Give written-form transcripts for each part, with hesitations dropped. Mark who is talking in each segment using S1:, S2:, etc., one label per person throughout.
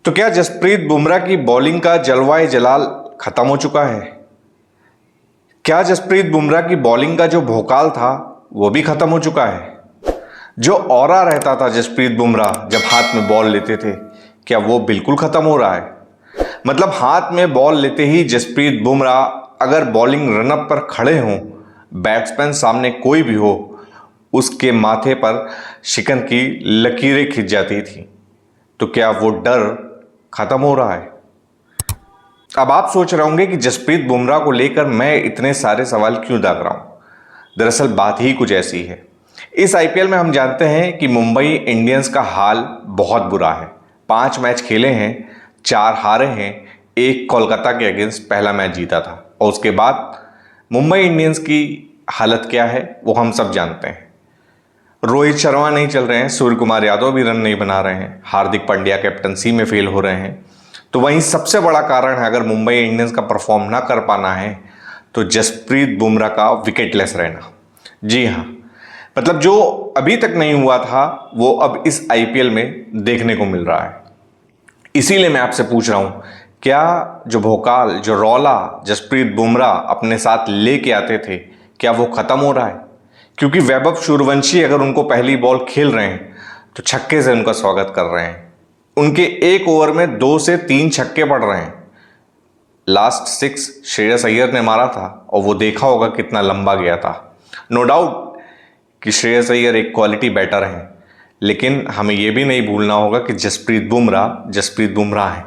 S1: तो क्या जसप्रीत बुमराह की बॉलिंग का जलवाए जलाल खत्म हो चुका है? क्या जसप्रीत बुमराह की बॉलिंग का जो भौकाल था वो भी खत्म हो चुका है? जो ऑरा रहता था जसप्रीत बुमराह जब हाथ में बॉल लेते थे, क्या वो बिल्कुल खत्म हो रहा है? मतलब हाथ में बॉल लेते ही जसप्रीत बुमराह अगर बॉलिंग रनअप पर खड़े हों, बैट्समैन सामने कोई भी हो, उसके माथे पर शिकन की लकीरें खिंच जाती थी। तो क्या वो डर खत्म हो रहा है? अब आप सोच रहे होंगे कि जसप्रीत बुमराह को लेकर मैं इतने सारे सवाल क्यों दाग रहा हूं। दरअसल बात ही कुछ ऐसी है। इस आईपीएल में हम जानते हैं कि मुंबई इंडियंस का हाल बहुत बुरा है। 5 मैच खेले हैं, 4 हारे हैं, 1 कोलकाता के अगेंस्ट पहला मैच जीता था। और उसके बाद मुंबई इंडियंस की हालत क्या है वो हम सब जानते हैं। रोहित शर्मा नहीं चल रहे हैं, सूर्य कुमार यादव भी रन नहीं बना रहे हैं, हार्दिक पांड्या कैप्टनसी में फेल हो रहे हैं। तो वहीं सबसे बड़ा कारण है, अगर मुंबई इंडियंस का परफॉर्म ना कर पाना है, तो जसप्रीत बुमराह का विकेटलेस रहना। जी हाँ, मतलब जो अभी तक नहीं हुआ था वो अब इस आईपीएल में देखने को मिल रहा है। इसीलिए मैं आपसे पूछ रहा हूं, क्या जो भोकाल, जो रौला जसप्रीत बुमराह अपने साथ लेके आते थे, क्या वो खत्म हो रहा है? क्योंकि वैभव सूर्यवंशी अगर उनको पहली बॉल खेल रहे हैं तो छक्के से उनका स्वागत कर रहे हैं। उनके 1 ओवर में 2 से 3 छक्के पड़ रहे हैं। लास्ट 6 श्रेयस अय्यर ने मारा था और वो देखा होगा कितना लंबा गया था। नो डाउट कि श्रेयस अय्यर एक क्वालिटी बैटर हैं, लेकिन हमें यह भी नहीं भूलना होगा कि जसप्रीत बुमराह है।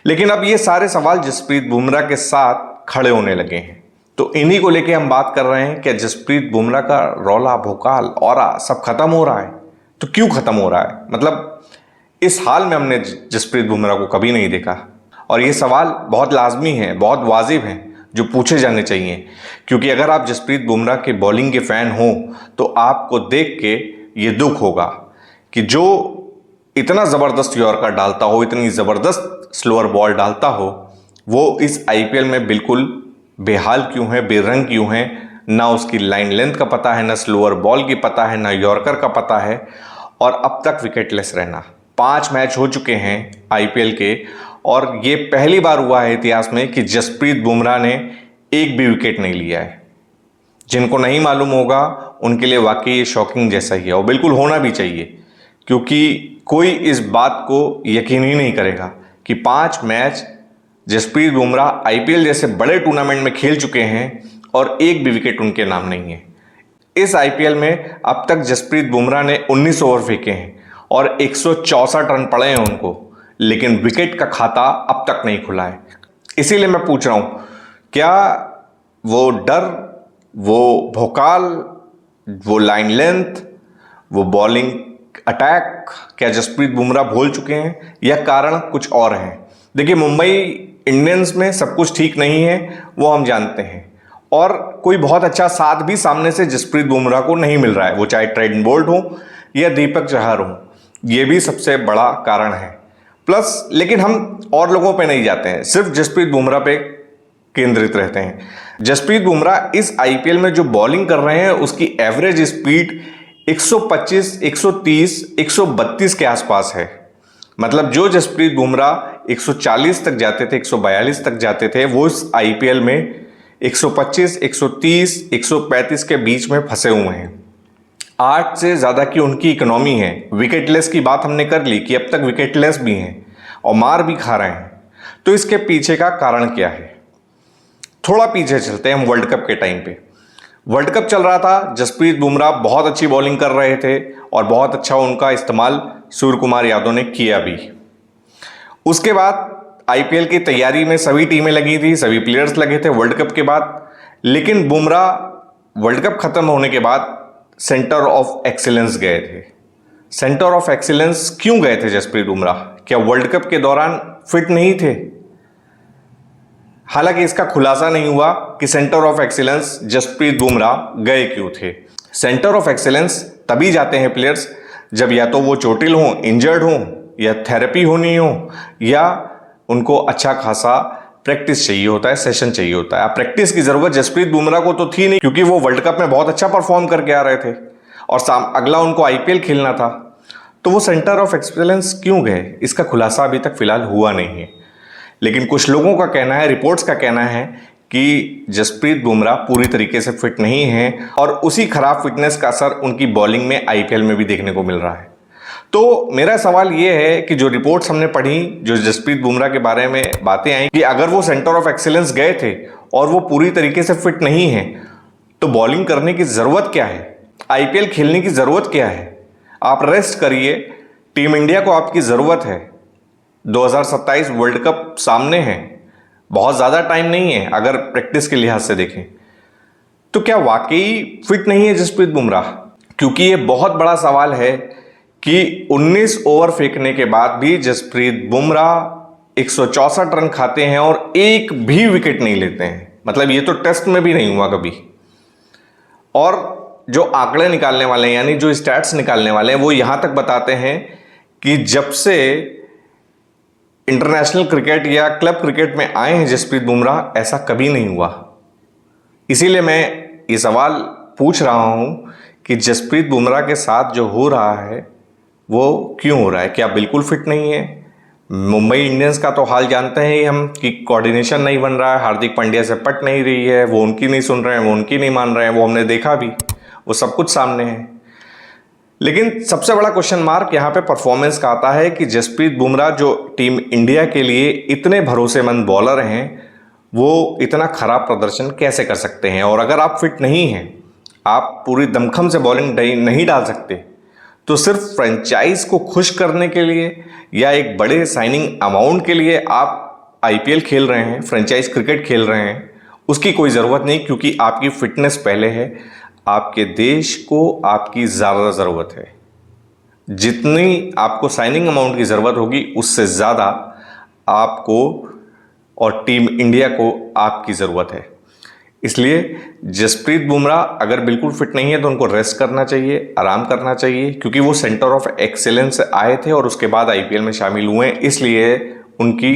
S1: लेकिन अब ये सारे सवाल जसप्रीत बुमराह के साथ खड़े होने लगे हैं, तो इन्हीं को लेके हम बात कर रहे हैं कि जसप्रीत बुमराह का रौला, भोकाल, ऑरा सब खत्म हो रहा है। तो क्यों खत्म हो रहा है? मतलब इस हाल में हमने जसप्रीत बुमराह को कभी नहीं देखा। और ये सवाल बहुत लाजमी हैं, बहुत वाजिब हैं, जो पूछे जाने चाहिए। क्योंकि अगर आप जसप्रीत बुमराह के बॉलिंग के फैन हो तो आपको देख के ये दुख होगा कि जो इतना ज़बरदस्त यॉर्कर डालता हो, इतनी ज़बरदस्त स्लोअर बॉल डालता हो, वो इस आईपीएल में बिल्कुल बेहाल क्यों है, बेरंग क्यों है। ना उसकी लाइन लेंथ का पता है, ना स्लोअर बॉल की पता है, ना यॉर्कर का पता है, और अब तक विकेटलेस रहना। 5 मैच हो चुके हैं आईपीएल के, और ये पहली बार हुआ है इतिहास में कि जसप्रीत बुमराह ने एक भी विकेट नहीं लिया है। जिनको नहीं मालूम होगा उनके लिए वाकई ये शॉकिंग जैसा ही है, और बिल्कुल होना भी चाहिए, क्योंकि कोई इस बात को यकीन ही नहीं करेगा कि 5 मैच जसप्रीत बुमराह आईपीएल जैसे बड़े टूर्नामेंट में खेल चुके हैं और एक भी विकेट उनके नाम नहीं है। इस आईपीएल में अब तक जसप्रीत बुमराह ने 19 ओवर फेंके हैं और 164 रन पड़े हैं उनको, लेकिन विकेट का खाता अब तक नहीं खुला है। इसीलिए मैं पूछ रहा हूं, क्या वो डर, वो भोकाल, वो लाइन लेंथ, वो बॉलिंग अटैक, क्या जसप्रीत बुमराह भूल चुके हैं, या कारण कुछ और है? देखिए, मुंबई इंडियंस में सब कुछ ठीक नहीं है, वो हम जानते हैं, और कोई बहुत अच्छा साथ भी सामने से जसप्रीत बुमराह को नहीं मिल रहा है, वो चाहे ट्रेंट बोल्ट हो या दीपक चहर हो। ये भी सबसे बड़ा कारण है। प्लस लेकिन हम और लोगों पे नहीं जाते हैं, सिर्फ जसप्रीत बुमराह पे केंद्रित रहते हैं। जसप्रीत बुमराह इस आईपीएल में जो बॉलिंग कर रहे हैं उसकी एवरेज स्पीड 125, 130, 132 के आसपास है। मतलब जो जसप्रीत बुमराह 140 तक जाते थे, 142 तक जाते थे, वो इस आईपीएल में 125, 130, 135 के बीच में फंसे हुए हैं। 8 से ज़्यादा की उनकी इकोनॉमी है। विकेटलेस की बात हमने कर ली कि अब तक विकेटलेस भी हैं और मार भी खा रहे हैं। तो इसके पीछे का कारण क्या है? थोड़ा पीछे चलते हैं हम वर्ल्ड कप के टाइम पे। वर्ल्ड कप चल रहा था, जसप्रीत बुमराह बहुत अच्छी बॉलिंग कर रहे थे और बहुत अच्छा उनका इस्तेमाल सूर्य कुमार यादव ने किया भी। उसके बाद आईपीएल की तैयारी में सभी टीमें लगी थी, सभी प्लेयर्स लगे थे वर्ल्ड कप के बाद। लेकिन बुमराह वर्ल्ड कप खत्म होने के बाद सेंटर ऑफ एक्सीलेंस गए थे। सेंटर ऑफ एक्सीलेंस क्यों गए थे जसप्रीत बुमराह? क्या वर्ल्ड कप के दौरान फिट नहीं थे? हालांकि इसका खुलासा नहीं हुआ कि centre of excellence Jasprit Bumrah गए क्यों थे। सेंटर ऑफ एक्सीलेंस तभी जाते हैं प्लेयर्स जब या तो वो चोटिल हों, इंजर्ड हों, या थेरेपी होनी हो, या उनको अच्छा खासा प्रैक्टिस चाहिए होता है, सेशन चाहिए होता है। प्रैक्टिस की जरूरत जसप्रीत बुमराह को तो थी नहीं, क्योंकि वो वर्ल्ड कप में बहुत अच्छा परफॉर्म करके आ रहे थे और अगला उनको आईपीएल खेलना था। तो वो सेंटर ऑफ एक्सीलेंस क्यों गए, इसका खुलासा अभी तक फिलहाल हुआ नहीं है। लेकिन कुछ लोगों का कहना है, रिपोर्ट्स का कहना है कि जसप्रीत बुमराह पूरी तरीके से फिट नहीं है और उसी खराब फिटनेस का असर उनकी बॉलिंग में आईपीएल में भी देखने को मिल रहा है। तो मेरा सवाल ये है कि जो रिपोर्ट्स हमने पढ़ी, जो जसप्रीत बुमराह के बारे में बातें आई कि अगर वो सेंटर ऑफ एक्सीलेंस गए थे और वो पूरी तरीके से फिट नहीं है तो बॉलिंग करने की ज़रूरत क्या है, आईपीएल खेलने की ज़रूरत क्या है? आप रेस्ट करिए, टीम इंडिया को आपकी ज़रूरत है। 2027 वर्ल्ड कप सामने है, बहुत ज़्यादा टाइम नहीं है अगर प्रैक्टिस के लिहाज से देखें। तो क्या वाकई फिट नहीं है जसप्रीत बुमराह? क्योंकि ये बहुत बड़ा सवाल है कि 19 ओवर फेंकने के बाद भी जसप्रीत बुमराह 164 रन खाते हैं और एक भी विकेट नहीं लेते हैं। मतलब ये तो टेस्ट में भी नहीं हुआ कभी। और जो आंकड़े निकालने वाले हैं, यानी जो स्टैट्स निकालने वाले हैं, वो यहां तक बताते हैं कि जब से इंटरनेशनल क्रिकेट या क्लब क्रिकेट में आए हैं जसप्रीत बुमराह, ऐसा कभी नहीं हुआ। इसीलिए मैं ये सवाल पूछ रहा हूं कि जसप्रीत बुमराह के साथ जो हो रहा है वो क्यों हो रहा है? क्या बिल्कुल फिट नहीं है? मुंबई इंडियंस का तो हाल जानते हैं हम कि कोऑर्डिनेशन नहीं बन रहा है, हार्दिक पांड्या से पट नहीं रही है, वो उनकी नहीं सुन रहे हैं, वो उनकी नहीं मान रहे हैं, वो हमने देखा भी, वो सब कुछ सामने है। लेकिन सबसे बड़ा क्वेश्चन मार्क यहाँ पे परफॉर्मेंस का आता है कि जसप्रीत बुमराह जो टीम इंडिया के लिए इतने भरोसेमंद बॉलर हैं, वो इतना खराब प्रदर्शन कैसे कर सकते हैं? और अगर आप फिट नहीं हैं, आप पूरी दमखम से बॉलिंग नहीं डाल सकते, तो सिर्फ फ्रेंचाइज को खुश करने के लिए या एक बड़े साइनिंग अमाउंट के लिए आप आईपीएल खेल रहे हैं, फ्रेंचाइज क्रिकेट खेल रहे हैं, उसकी कोई ज़रूरत नहीं। क्योंकि आपकी फिटनेस पहले है, आपके देश को आपकी ज़्यादा ज़रूरत है। जितनी आपको साइनिंग अमाउंट की ज़रूरत होगी, उससे ज़्यादा आपको और टीम इंडिया को आपकी ज़रूरत है। इसलिए जसप्रीत बुमराह अगर बिल्कुल फिट नहीं है तो उनको रेस्ट करना चाहिए, आराम करना चाहिए। क्योंकि वो सेंटर ऑफ एक्सेलेंस आए थे और उसके बाद आईपीएल में शामिल हुए हैं, इसलिए उनकी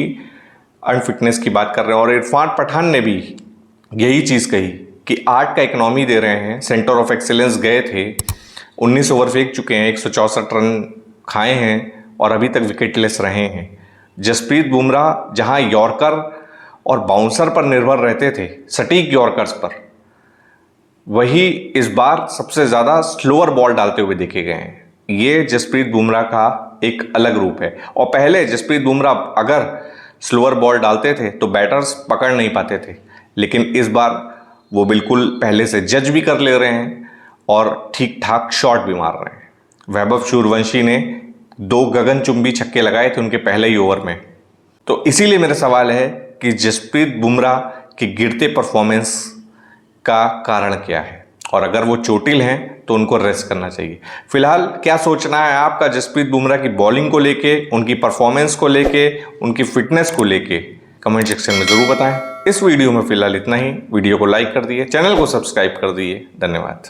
S1: अनफिटनेस की बात कर रहे हैं। और इरफान पठान ने भी यही चीज़ कही कि 8 का इकोनॉमी दे रहे हैं, सेंटर ऑफ एक्सेलेंस गए थे, 19 ओवर फेंक चुके हैं, 164 रन खाए हैं और अभी तक विकेटलेस रहे हैं। जसप्रीत बुमराह जहां यॉर्कर और बाउंसर पर निर्भर रहते थे, सटीक यॉर्कर्स पर, वही इस बार सबसे ज़्यादा स्लोअर बॉल डालते हुए देखे गए हैं। ये जसप्रीत बुमराह का एक अलग रूप है। और पहले जसप्रीत बुमराह अगर स्लोअर बॉल डालते थे तो बैटर्स पकड़ नहीं पाते थे, लेकिन इस बार वो बिल्कुल पहले से जज भी कर ले रहे हैं और ठीक ठाक शॉट भी मार रहे हैं। वैभव सूर्यवंशी ने 2 गगनचुंबी छक्के लगाए थे उनके पहले ही ओवर में। तो इसीलिए मेरा सवाल है कि जसप्रीत बुमराह की गिरते परफॉर्मेंस का कारण क्या है, और अगर वो चोटिल हैं तो उनको रेस्ट करना चाहिए। फिलहाल क्या सोचना है आपका जसप्रीत बुमराह की बॉलिंग को लेके, उनकी परफॉर्मेंस को लेके, उनकी फिटनेस को लेके, कमेंट सेक्शन में जरूर बताएं। इस वीडियो में फिलहाल इतना ही। वीडियो को लाइक कर दिए, चैनल को सब्सक्राइब कर दिए। धन्यवाद।